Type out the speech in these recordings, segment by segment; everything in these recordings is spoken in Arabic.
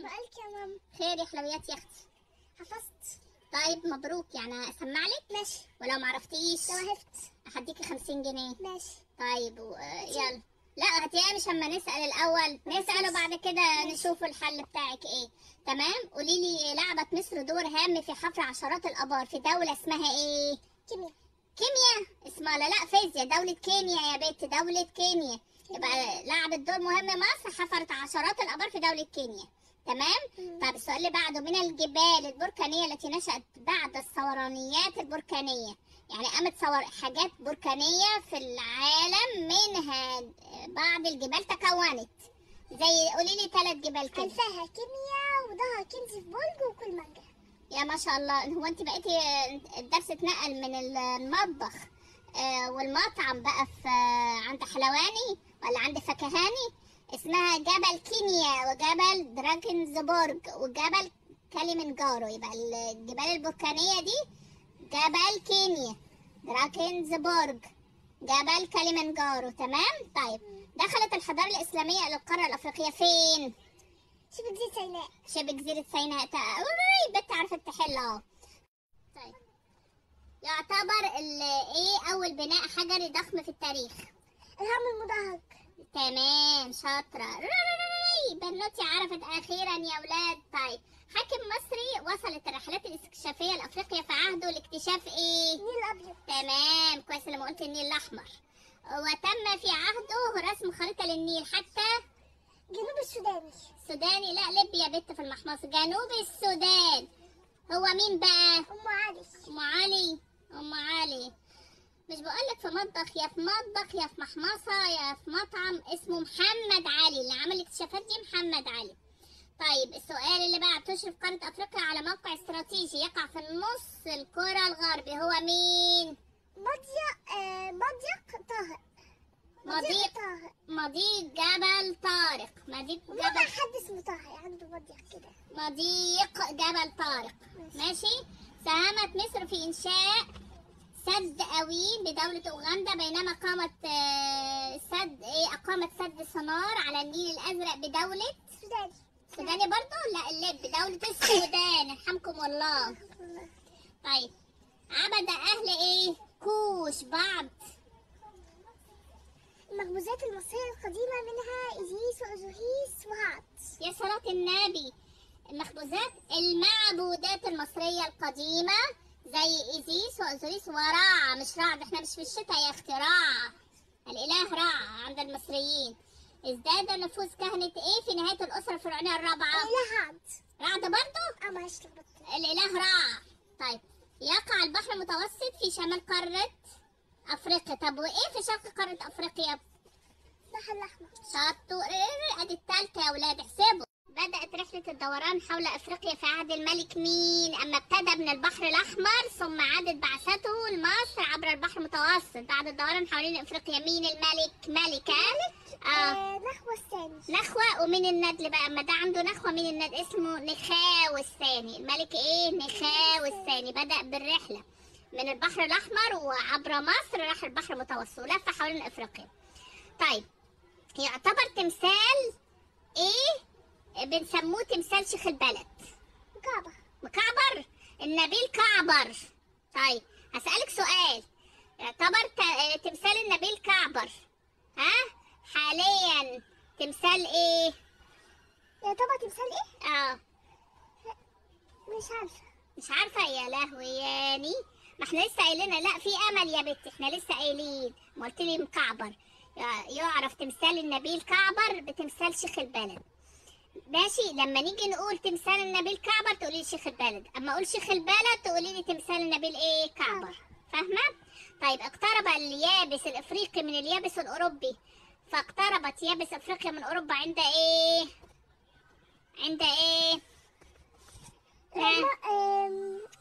سؤالك يا ماما. خير يا حلويات يا اختي؟ حفظت. طيب مبروك، يعني اسمع لك؟ ماشي. ولو ما عرفتيش؟ لو عرفت هديكي 50 جنيه. ماشي. طيب يلا. لا هاتيها مش اما نسأل الاول، نسأل وبعد كده نشوف الحل بتاعك ايه. تمام. قولي لي، لعبت مصر دور هام في حفر عشرات الابار في دولة اسمها ايه؟ كيمياء. كيمياء اسمها؟ لا فيزياء. دولة كينيا يا بنت، دولة كينيا. يبقى لعبت دور مهم، مصر حفرت عشرات الابار في دولة كينيا. تمام. طب السؤال اللي بعده، من الجبال البركانية التي نشأت بعد الثورانيات البركانية، يعني قامت حاجات بركانية في العالم، منها بعض الجبال تكونت. زي قولي لي 3 جبال كده. عارفاها، كيمياء وضها كنز في برج وكل مانجا. يا ما شاء الله. هو انت بقيتي الدرس اتنقل من المطبخ والمطعم بقى في عند حلواني ولا عند فكهاني؟ اسمها جبل كينيا وجبل دراكنزبورج وجبل كليمنجارو. يبقى الجبال البركانية دي جبل كينيا، دراكنزبورج، جبل كليمنجارو. تمام. طيب دخلت الحضارة الإسلامية إلى القارة الأفريقية فين؟ شبه جزيرة سيناء. شبه جزيرة سيناء. بنت عرفت تحل اهو. طيب يعتبر ايه أول بناء حجري ضخم في التاريخ؟ الهرم المدهج. تمام شاطرة. بنوتي عرفت أخيرا يا ولاد. طيب حاكم مصري وصلت الرحلات الاستكشافية لأفريقيا في عهده لاكتشاف ايه؟ النيل الأبيض. تمام كويس لما قلت النيل الأحمر. وتم في عهده رسم خريطة للنيل حتى جنوب السوداني. السوداني. لا ليبيا بت في المحمص. جنوب السودان. هو مين بقى؟ أم علي. أم علي. أم علي. مش بقولك في مطبخ يا في مطبخ يا في محمصة يا في مطعم اسمه محمد علي، اللي عمل الاكتشافات دي محمد علي. طيب السؤال اللي بعد، تشرف قارة أفريقيا على موقع استراتيجي يقع في النص الكرة الغربي، هو مين؟ مضيق طارق. مضيق جبل طارق. مضيق ما جبل حد اسمه طه عنده مضيق كده. مضيق جبل طارق. ماشي. ساهمت مصر في إنشاء سد أوين بدولة أوغندا، بينما أقامت سد صنار على النيل الأزرق بدولة السوداني برضو؟ لا اللي بدولة السودان. يرحمكم الله. طيب عبد أهل إيه؟ كوش بعض المخبوزات المصرية القديمة، منها إزيس وأزوهيس وهات. يا صلاة النبي. المعبودات المصرية القديمة زي إزيس وأزوريس ورع. مش رع، احنا مش في الشتاء يا اختي. رع الإله رع عند المصريين. ازداد نفوذ كهنة ايه في نهاية الأسرة الفرعونية الرابعة؟ الإله هاد. رعد برضو؟ معلش لخبطت. الإله رع. طيب يقع البحر المتوسط في شمال قارة أفريقيا. طب وإيه في شرق قارة أفريقيا؟ البحر الأحمر. شطوا. ادي التالتة يا ولاد احسبوا. بدأت رحلة الدوران حول أفريقيا في عهد الملك مين؟ أما ابتدى من البحر الأحمر ثم عادت بعثته لمصر عبر البحر المتوسط بعد الدوران حوالين أفريقيا. مين الملك؟ ملكة؟ نخوة الثاني. نخوة. ومين الندل بقى؟ أما ده عنده نخوة، مين الندل؟ اسمه نخاو الثاني. الملك إيه؟ نخاو الثاني. بدأ بالرحلة من البحر الأحمر وعبر مصر راح البحر المتوسط ولف حوالين أفريقيا. طيب يعتبر تمثال إيه؟ بنسموه تمثال شيخ البلد. مكعبر. النبيل كعبر. طيب هسألك سؤال، يعتبر تمثال النبيل كعبر حاليا تمثال ايه؟ يعتبر تمثال ايه؟ مش عارفة يا لهوي ياني. ما احنا لسه قايلين لا في امل يا بنتي، احنا لسه قايلين. ما قلت لي مكعبر. يعرف تمثال النبيل كعبر بتمثال شيخ البلد. ماشي. لما نيجي نقول تمثال النبيل كعبر تقولي لي شيخ البلد، اما اقول شيخ البلد تقولي لي تمثال النبيل ايه؟ كعبر. فاهمه؟ طيب اقترب اليابس الافريقي من اليابس الاوروبي، فاقتربت يابس افريقيا من اوروبا عند ايه؟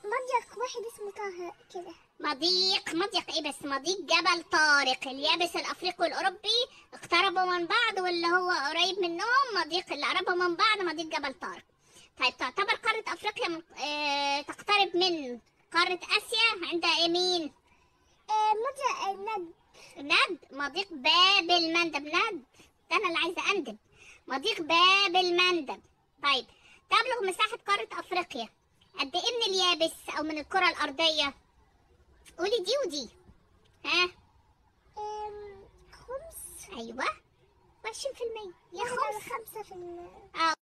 مضيق واحد اسمه طه كده. مضيق ايه بس؟ مضيق جبل طارق. اليابس الافريقي والاوروبي اقتربوا من بعض، واللي هو قريب منهم مضيق اللي قربوا من بعض مضيق جبل طارق. طيب تعتبر قارة افريقيا تقترب من قارة اسيا عند مين؟ مضيق ند. مضيق باب المندب. ند ده انا اللي عايزة اندب. مضيق باب المندب. طيب تبلغ مساحة قارة أفريقيا قد إيه من اليابس أو من الكرة الأرضية؟ قولي دي ودي. ها؟ خمس. أيوه 20%. يا خمس. 5%.